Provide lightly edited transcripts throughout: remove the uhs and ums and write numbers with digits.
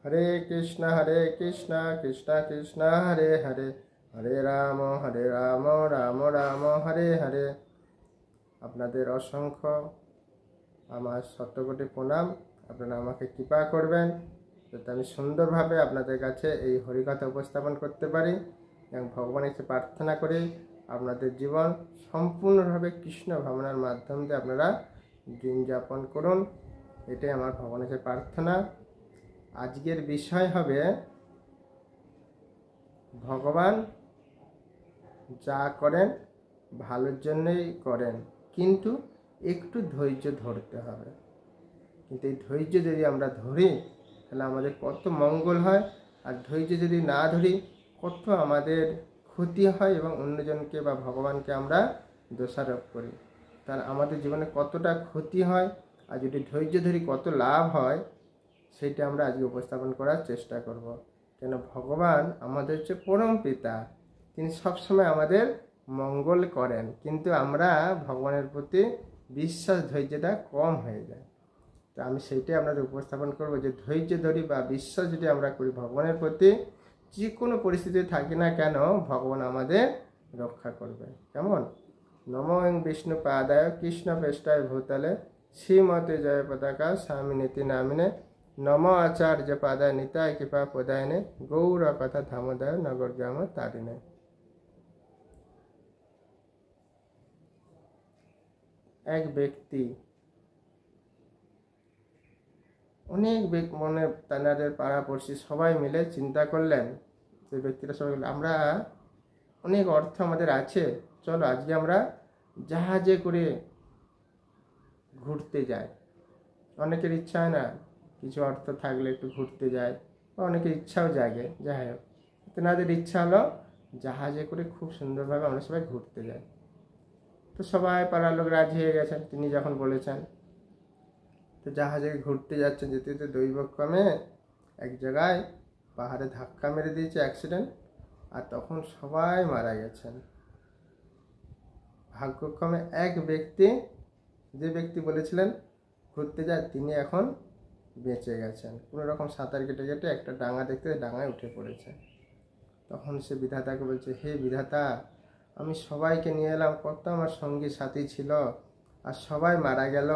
হরে কৃষ্ণ কৃষ্ণ কৃষ্ণ হরে হরে, হরে রাম রাম রাম হরে হরে। আপনাদের অসংখ্য আমার শতকোটি প্রণাম। আপনারা আমাকে কৃপা করবেন যাতে আমি সুন্দরভাবে আপনাদের কাছে এই হরিকথা উপস্থাপন করতে পারি এবং ভগবানের কাছে প্রার্থনা করি আপনাদের জীবন সম্পূর্ণভাবে কৃষ্ণ ভাবনার মাধ্যম দিয়ে আপনারা দিন যাপন করুন। এটাই আমার ভগবানের কাছে প্রার্থনা। আজকের বিষয় হবে ভগবান যা করেন ভালোর জন্যই করেন, কিন্তু একটু ধৈর্য ধরতে হবে। কিন্তু এই ধৈর্য যদি আমরা ধরি তাহলে আমাদের কত মঙ্গল হয়, আর ধৈর্য যদি না ধরি কত আমাদের ক্ষতি হয় এবং অন্যজনকে বা ভগবানকে আমরা দোষারোপ করি। তার আমাদের জীবনে কতটা ক্ষতি হয়, আর যদি ধৈর্য ধরি কত লাভ হয়, সেইটা আমরা আজকে উপস্থাপন করার চেষ্টা করব। কেন ভগবান আমাদের হচ্ছে পরম পিতা, তিনি সবসময় আমাদের মঙ্গল করেন, কিন্তু আমরা ভগবানের প্রতি বিশ্বাস ধৈর্যটা কম হয়ে যায়। তো আমি সেইটাই আপনাদের উপস্থাপন করব যে ধৈর্য ধরি বা বিশ্বাস যদি আমরা করি ভগবানের প্রতি, যে কোনো পরিস্থিতি থাকি না কেন ভগবান আমাদের রক্ষা করবে। কেমন? নমো বিষ্ণু পাদায় কৃষ্ণ পেষ্টায় ভূতলে শ্রীমতে জয় পতাকা স্বামী নীতি নামিনে নম আচার্য পাদায় নিতায় কৃপা প্রদায়নে গৌর কথা ধামোদয় নগর গ্রাম তারিণে। এক ব্যক্তি অনেক মানে তাদের পাড়াপড়শি সবাই মিলে চিন্তা করলেন, যে ব্যক্তিরা সবাই আমরা অনেক অর্থ আমাদের আছে, চলো আজকে আমরা জাহাজে করে ঘুরতে যাই। অনেকের ইচ্ছা হয় না কিছু অর্থ থাকলে একটু ঘুরতে যায়, বা অনেকের ইচ্ছাও জাগে। যাই হোক, তেনাদের ইচ্ছা হলো জাহাজে করে খুব সুন্দরভাবে আমরা সবাই ঘুরতে যাই। তো সবাই পাড়ার লোক রাজি হয়ে গেছেন তিনি যখন বলেছেন। তো জাহাজে ঘুরতে যাচ্ছেন, যেতে যেতে দৈবক্রমে এক জায়গায় পাহাড়ে ধাক্কা মেরে দিয়েছে, অ্যাক্সিডেন্ট, আর তখন সবাই মারা গেছেন। ভাগ্যক্রমে এক ব্যক্তি, যে ব্যক্তি বলেছিলেন ঘুরতে যায়, তিনি এখন বেঁচে গেছেন। কোনো রকম সাঁতার কেটে কেটে একটা ডাঙা দেখতে ডাঙায় উঠে পড়েছে। তখন সে বিধাতাকে বলছে, হে বিধাতা, আমি সবাইকে নিয়ে এলাম, কত আমার সঙ্গী সাথী ছিল, আর সবাই মারা গেল,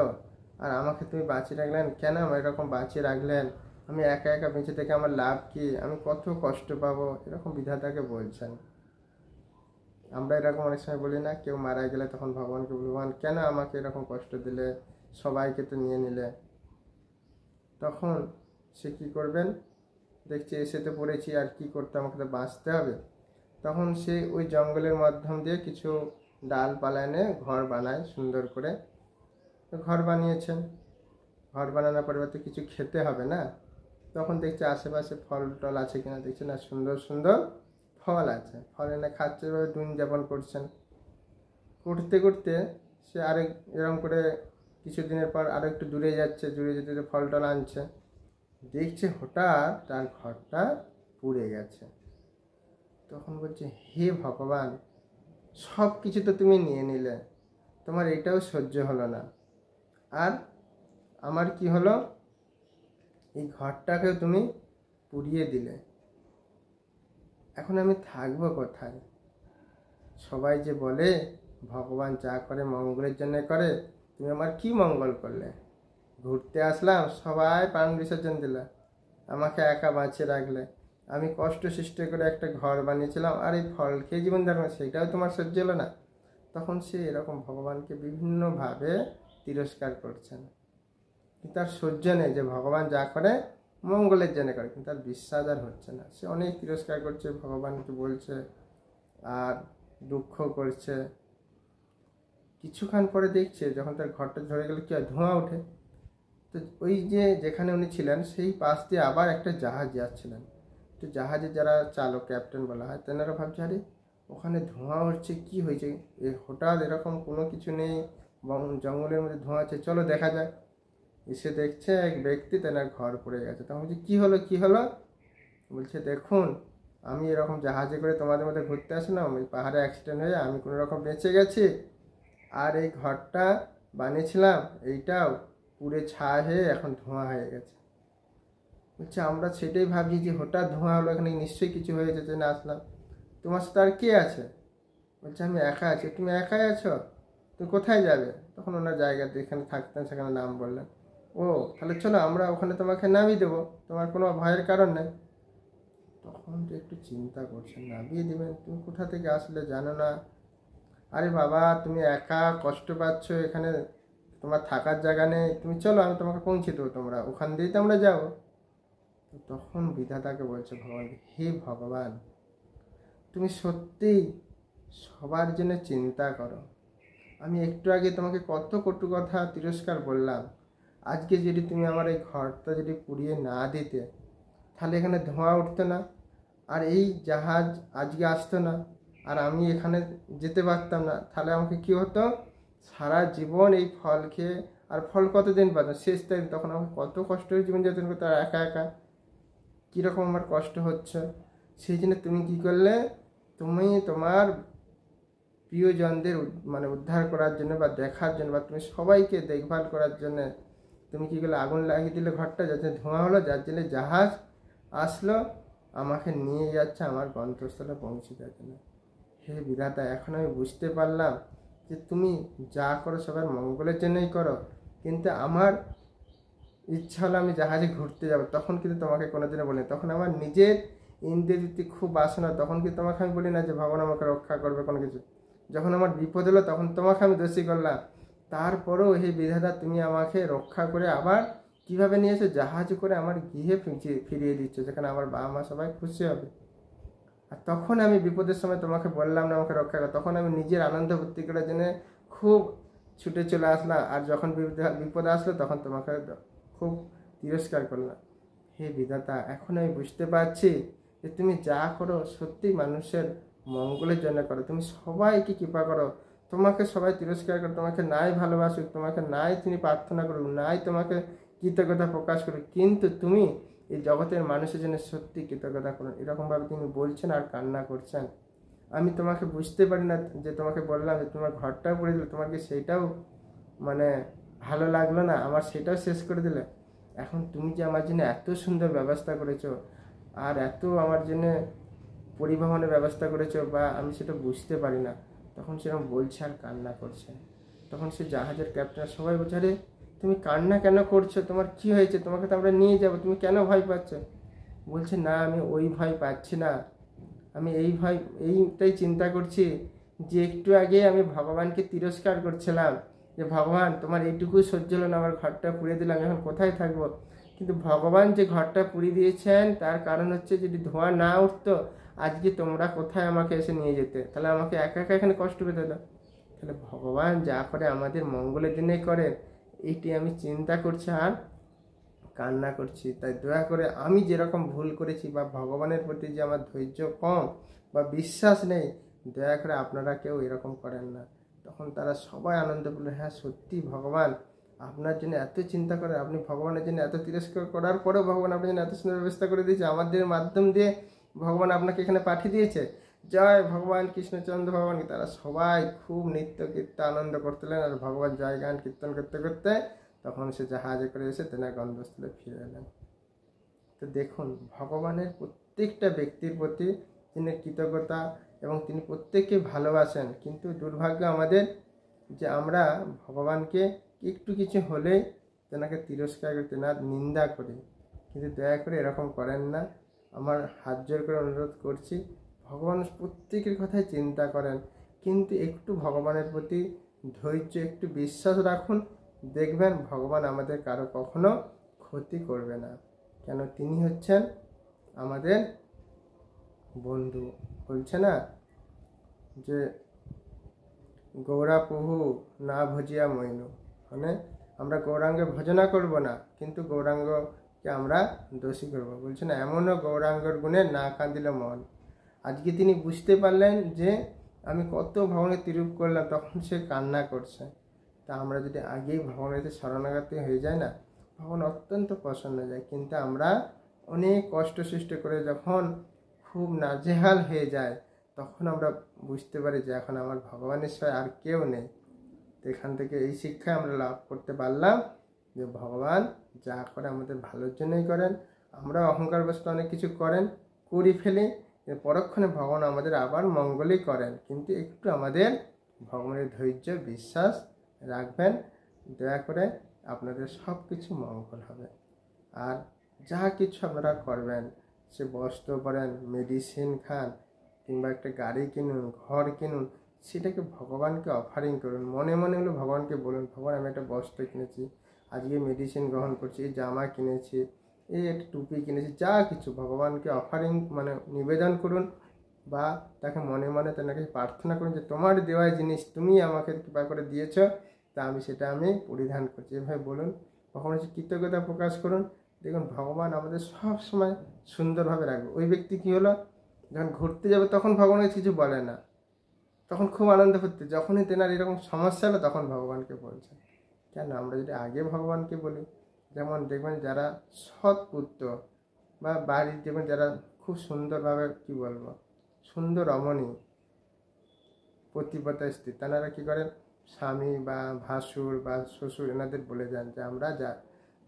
আর আমাকে তুমি বাঁচিয়ে রাখলেন কেন? আমার এরকম বাঁচিয়ে রাখলেন, আমি একা একা বেঁচে থেকে আমার লাভ কি? আমি কত কষ্ট পাবো? এরকম বিধাতাকে বলছেন। আমরা এরকম অনেক সময় বলি না, কেউ মারা গেলে তখন ভগবানকে, ভগবান কেন আমাকে এরকম কষ্ট দিলে, সবাইকে তো নিয়ে নিলে। তখন সে কি করবেন, দেখছে এসে তো পড়েছি, আর কি করতে, আমাকে তো বাঁচতে হবে। তখন সে ওই জঙ্গলের মাধ্যম দিয়ে কিছু ডালপালা এনে ঘর বানায় সুন্দর করে। ঘর বানিয়েছেন, ঘর বানানোর পরিবর্তে কিছু খেতে হবে না, তখন দেখছে আশেপাশে ফল টল আছে কিনা, দেখছে না সুন্দর সুন্দর ফল আছে, ফল এনে খাচ্ছে, এভাবে দিন যাপন করছেন। করতে করতে সে আরেক এরকম করে কিছুদিনের পর আরো একটু দূরে যাচ্ছে, দূরে যেতে যেতে ফল টল আনছে, দেখছে হঠাৎ তার ঘরটা পুড়ে গেছে। তখন বলছে, হে ভগবান, সব কিছু তো তুমি নিয়ে নিলে, তোমার এটাও সহ্য হলো না, আর আমার কি হলো, এই ঘরটাকেও তুমি পুড়িয়ে দিলে, এখন আমি থাকবো কোথায়? সবাই যে বলে ভগবান যা করে মঙ্গলের জন্য করে, তুমি আমার কি মঙ্গল করলে? ঘুরতে আসলাম, সবাই প্রাণ বিসর্জন দিলে, আমাকে একা বাঁচিয়ে রাখলে, আমি কষ্ট সৃষ্টি করে একটা ঘর বানিয়েছিলাম, আর এই ফল খেয়ে জীবন ধারণ, সেইটাও তোমার সহ্য হলো না। তখন সে এরকম ভগবানকে বিভিন্নভাবে তিরস্কার করছেন, কিন্তু তার সহ্য নেই যে ভগবান যা করে মঙ্গলের জন্য করে, কিন্তু তার বিশ্বাস আর হচ্ছে না। সে অনেক তিরস্কার করছে, ভগবানকে বলছে আর দুঃখ করছে। কিছুক্ষণ পরে দেখছে যখন তার ঘরটা ধরে গেলে কি হয়, ধোঁয়া ওঠে। তো ওই যে যেখানে উনি ছিলেন সেই পাশ দিয়ে আবার একটা জাহাজ যাচ্ছিলেন। তো জাহাজে যারা চালক, ক্যাপ্টেন বলা হয়, তেনারা ভাবছে, আরে ওখানে ধোঁয়া হচ্ছে, কি হয়েছে, হঠাৎ এরকম কোনো কিছু নেই, জঙ্গলের মধ্যে ধোঁয়া আছে, চলো দেখা যাক। এসে দেখছে এক ব্যক্তি, তেনার ঘর পড়ে গেছে। তখন বলছে, কি হলো কি হলো? বলছে, দেখুন, আমি এরকম জাহাজে করে তোমাদের মধ্যে ঘুরতে আসলাম, ওই পাহাড়ে অ্যাক্সিডেন্ট হয়ে আমি কোনো রকম বেঁচে গেছি, আর এই ঘরটা বানিয়েছিলাম এইটাও পুড়ে ছাই হয়ে এখন ধোঁয়া হয়ে গেছে। বলছে আমরা সেটাই ভাবছি যে হঠাৎ ধোঁয়া হলো, এখানে নিশ্চয়ই কিছু হয়েছে যে না আসলাম। তোমার সাথে আর কে আছে? বলছে আমি একা আছি। তুমি একাই আছো? তুমি কোথায় যাবে? তখন ওনার জায়গাতে এখানে থাকতেন সেখানে নাম বললেন। ও তাহলে চলো আমরা ওখানে তোমাকে নামিয়ে দেবো, তোমার কোনো ভয়ের কারণ নেই। তখন তো একটু চিন্তা করছেন, নামিয়ে দেবেন? তুমি কোথা থেকে আসলে জানো না? আরে বাবা তুমি একা কষ্ট পাচ্ছ, এখানে তোমার থাকার জায়গা নেই, তুমি চলো আমি তোমাকে পৌঁছে দেবো, তোমরা ওখান দিয়েই তো আমরা যাবো। তো তখন বিধাতাকে বলছে ভগবানকে, হে ভগবান তুমি সত্যিই সবার জন্য চিন্তা করো। আমি একটু আগে তোমাকে কত কটু কথা তিরস্কার বললাম, আজকে যদি তুমি আমার এই ঘরটা যদি পুড়িয়ে না দিতে, তাহলে এখানে ধোঁয়া উঠতো না, আর এই জাহাজ আজকে আসতো না, আর আমি এখানে যেতে পারতাম না। তাহলে আমাকে কি হতো? সারা জীবন এই ফল খেয়ে, আর ফল কতদিন পাতাম, শেষ টাইম তখন আমাকে কত কষ্ট হয়ে জীবনযাপন করতে, আর একা একা কীরকম আমার কষ্ট হচ্ছে। সেই জন্য তুমি কি করলে, তুমি তোমার প্রিয়জনদের মানে উদ্ধার করার জন্য বা দেখার জন্য, বা তুমি সবাইকে দেখভাল করার জন্য তুমি কি করলে, আগুন লাগিয়ে দিলে ঘরটা, যাতে ধোঁয়া হলো, যার জন্য জাহাজ আসলো আমাকে নিয়ে যাচ্ছে আমার গন্তব্যস্থলে পৌঁছে যাচ্ছে না। হে বিধাতা, এখন আমি বুঝতে পারলাম যে তুমি যা করো সবার মঙ্গলের জন্যই করো, কিন্তু আমার ইচ্ছা হলো আমি জাহাজে ঘুরতে যাব, তখন কিন্তু তোমাকে কোনোদিনও বলিনি। তখন আমার নিজের ইন্দ্রিয় যদি খুব বাসনা, তখন কি তোমাকে আমি বলি না যে ভগবান আমাকে রক্ষা করবে কোনো কিছু। যখন আমার বিপদ হলো তখন তোমাকে আমি দোষী করলাম, তারপরেও হে বিধাতা তুমি আমাকে রক্ষা করে আবার কিভাবে নিয়েছো, জাহাজ করে আমার গৃহে ফিরিয়ে দিচ্ছ, যেখানে আমার বাবা মা সবাই খুশি হবে। আর তখন আমি বিপদের সময় তোমাকে বললাম না আমাকে রক্ষা কর, তখন আমি নিজের আনন্দ ভর্তি করার জন্য খুব ছুটে চলে আসলাম, আর যখন বিপদ আসলো তখন তোমাকে খুব তিরস্কার করলাম। হে বিধাতা, এখন আমি বুঝতে পারছি যে তুমি যা করো সত্যি মানুষের মঙ্গলের জন্য করো, তুমি সবাইকে কৃপা করো। তোমাকে সবাই তিরস্কার করে, তোমাকে নাই ভালোবাসুক, তোমাকে নাই তিনি প্রার্থনা করুক, নাই তোমাকে কৃতজ্ঞতা প্রকাশ করুক, কিন্তু তুমি এই জগতের মানুষের জন্য সত্যি কৃতজ্ঞতা করুন, এরকমভাবে তিনি বলছেন আর কান্না করছেন। আমি তোমাকে বুঝতে পারি না যে তোমাকে বললাম যে তোমার ঘরটাও পড়ে দিল, তোমার কি সেইটাও মানে ভালো লাগলো না, আমার সেটাও শেষ করে দিলে। এখন তুমি যে আমার জন্য এত সুন্দর ব্যবস্থা করেছো, আর এত আমার জন্য পরিবহনের ব্যবস্থা করেছো, বা আমি সেটা বুঝতে পারি না। তখন সেরকম বলছে আর কান্না করছে। তখন সে জাহাজের ক্যাপ্টেন সবাই বলছে, আরে তুমি কান্না কেন করছো, তোমার কি হয়েছে, তোমাকে তো আমরা নিয়ে যাবো, তুমি কেন ভয় পাচ্ছ? বলছে না আমি ওই ভয় পাচ্ছি না, আমি এইটাই চিন্তা করছি যে একটু আগে আমি ভগবানকে তিরস্কার করছিলাম যে ভগবান তোমার এইটুকু সহ্য হলো না, আমার ঘরটা পুড়িয়ে দিলাম, এখন কোথায় থাকবো। কিন্তু ভগবান যে ঘরটা পুড়িয়ে দিয়েছেন তার কারণ হচ্ছে যদি ধোঁয়া না উঠতো আজকে তোমরা কোথায় আমাকে এসে নিয়ে যেতে, তাহলে আমাকে একা একা এখানে কষ্ট পেতে হতো। তাহলে ভগবান যা করে আমাদের মঙ্গলের জন্যই করেন, এইটি আমি চিন্তা করছি আর কান্না করছি। তাই দয়া করে আমি যেরকম ভুল করেছি বা ভগবানের প্রতি যে আমার ধৈর্য কম বা বিশ্বাস নেই, দয়া করে আপনারা কেউ এরকম করেন না। তখন তারা সবাই আনন্দ পেল, হ্যাঁ সত্যি ভগবান আপনার জন্য এত চিন্তা করে, আপনি ভগবানের জন্য এত তিরস্কার করার পরেও ভগবান আপনার জন্য এত সুন্দর ব্যবস্থা করে দিয়েছে, আমাদের মাধ্যম দিয়ে ভগবান আপনাকে এখানে পাঠিয়ে দিয়েছে। জয় ভগবান কৃষ্ণচন্দ্র ভগবান। তারা সবাই খুব নৃত্য কীর্তন আনন্দ করতেলেন, আর ভগবান জয় গান কীর্তন করতে করতে তখন সে জাহাজে করে এসে তেনার গন্তব্যস্থলে ফিরে এলেন। তো দেখুন ভগবানের প্রত্যেকটা ব্যক্তির প্রতি তিনি কৃতজ্ঞতা এবং তিনি প্রত্যেককে ভালোবাসেন, কিন্তু দুর্ভাগ্য আমাদের যে আমরা ভগবানকে একটু কিছু হলেই তেনাকে তিরস্কার করি, তেনার নিন্দা করি। কিন্তু দয়া করে এরকম করেন না, আমার হাত জোর করে অনুরোধ করছি, ভগবান প্রত্যেকের কথাই চিন্তা করেন, কিন্তু একটু ভগবানের প্রতি ধৈর্য একটু বিশ্বাস রাখুন, দেখবেন ভগবান আমাদের কারো কখনো ক্ষতি করবে না। কেন তিনি হচ্ছেন আমাদের বন্ধু। বলছে না যে গৌরা প্রভু না ভজিয়া মইনু, মানে আমরা গৌরাঙ্গের ভজনা করব না কিন্তু গৌরাঙ্গকে আমরা দোষী করব। বলছে না এমনও গৌরাঙ্গর গুণে না কাঁদিল মন। আজকে তিনি বুঝতে পারলেন যে আমি কত ভগবানের তিরূপ করলাম, তখন সে কান্না করছে। তা আমরা যদি আগেই ভগবানের শরণাগতি হয়ে যায় না, ভগবান অত্যন্ত প্রসন্ন যায়। কিন্তু আমরা অনেক কষ্ট সৃষ্টি করে যখন খুব নাজেহাল হয়ে যায়, তখন আমরা বুঝতে পারি যে এখন আমার ভগবানের সঙ্গে আর কেউ নেই। তো এখান থেকে এই শিক্ষা আমরা লাভ করতে পারলাম যে ভগবান যা করে আমাদের ভালোর জন্যই করেন, আমরা অহংকারবশত অনেক কিছু করি ফেলি, পরক্ষণে ভগবান আমাদের আবার মঙ্গলই করেন। কিন্তু একটু আমাদের ভগবানের ধৈর্য বিশ্বাস রাখবেন, দয়া করে আপনাদের সব কিছু মঙ্গল হবে। আর যা কিছু আপনারা করবেন, সে বস্ত্র পরেন, মেডিসিন খান, কিংবা একটা গাড়ি কিনুন, ঘর কিনুন, সেটাকে ভগবানকে অফারিং করুন। মনে মনে হলো ভগবানকে বলুন, ভগবান আমি একটা বস্ত্র কিনেছি, আজকে মেডিসিন গ্রহণ করছি, এই জামা কিনেছি, এই একটা টুপি কিনেছি, যা কিছু ভগবানকে অফারিং মানে নিবেদন করুন। বা তাকে মনে মনে তাকে প্রার্থনা করুন যে তোমার দেওয়া জিনিস তুমি আমাকে কৃপা করে দিয়েছ, তা আমি পরিধান করছি, এভাবে বলুন। ভগবানের কৃতজ্ঞতা প্রকাশ করুন। দেখুন ভগবান আমাদের সব সময় সুন্দরভাবে রাখবে। ওই ব্যক্তি কি হলো, যখন ঘুরতে যাবে তখন ভগবানের কিছু বলে না, তখন খুব আনন্দ ফুর্তি। যখনই তেনার এরকম সমস্যা হলো তখন ভগবানকে বলছেন। কেন আমরা যদি আগে ভগবানকে বলি, যেমন দেখবেন যারা সৎ পুত্র বা বাড়ির দেখবেন যারা খুব সুন্দরভাবে কি বলবো সুন্দর রমণী পতিব্রতা স্ত্রী, তেনারা কী করেন, স্বামী বা ভাসুর বা শ্বশুর এনাদের বলে যান যে আমরা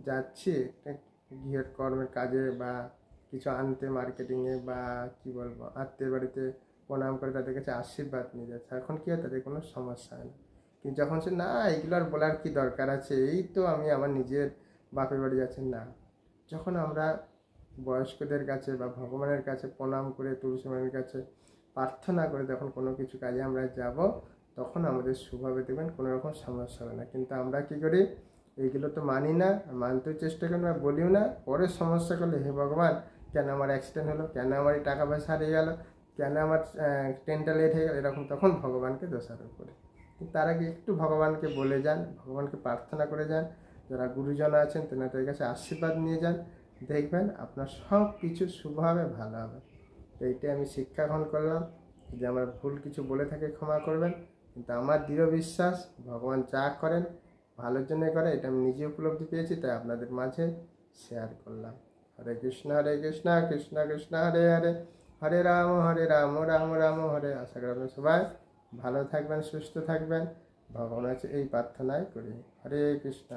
যাচ্ছি গৃহের কর্মের কাজে বা কিছু আনতে মার্কেটিংয়ে বা কি বলবো আত্মীয় বাড়িতে প্রণাম করে তাদের কাছে আশীর্বাদ নিয়ে যাচ্ছে। এখন কি হয়, তাদের কোনো সমস্যা হয় না। কিন্তু যখন সে না এগুলো আর বলার কি দরকার আছে, এই তো আমি আমার নিজের বাপের বাড়ি যাচ্ছি না। যখন আমরা বয়স্কদের কাছে বা ভগবানের কাছে প্রণাম করে তুলসী মায়ের কাছে প্রার্থনা করে যখন কোনো কিছু কাজে আমরা যাব, তখন আমাদের স্বভাবে দেখবেন কোনো রকম সমস্যা হবে না। কিন্তু আমরা কি করি, এইগুলো তো মানি না, মানতেও চেষ্টা করি না, বলিও না। পরে সমস্যা করলে হে ভগবান কেন আমার অ্যাক্সিডেন্ট হলো, কেন আমার এই টাকা পয়সা হারিয়ে গেল, কেন আমার ট্রেনটা লেট হয়ে গেল, এরকম তখন ভগবানকে দোষারোপ করি। কিন্তু তার আগে একটু ভগবানকে বলে যান, ভগবানকে প্রার্থনা করে যান। যারা গুরুজন আছেন তেনাদের কাছে আশীর্বাদ নিয়ে যান, দেখবেন আপনার সব কিছু শুভভাবে ভালো হবে। তো এইটাই আমি শিক্ষা গ্রহণ করলাম। যদি আমার ভুল কিছু বলে থাকে ক্ষমা করবেন, কিন্তু আমার দৃঢ় বিশ্বাস ভগবান যা করেন ভালোর জন্য করে, এটা আমি নিজে উপলব্ধি পেয়েছি, তাই আপনাদের মাঝে শেয়ার করলাম। হরে কৃষ্ণ কৃষ্ণ কৃষ্ণ হরে হরে, হরে রাম রাম রাম হরে। আশা করি আপনারা সবাই ভালো থাকবেন, সুস্থ থাকবেন, ভগবানের কাছে এই প্রার্থনাই করি। হরে কৃষ্ণ।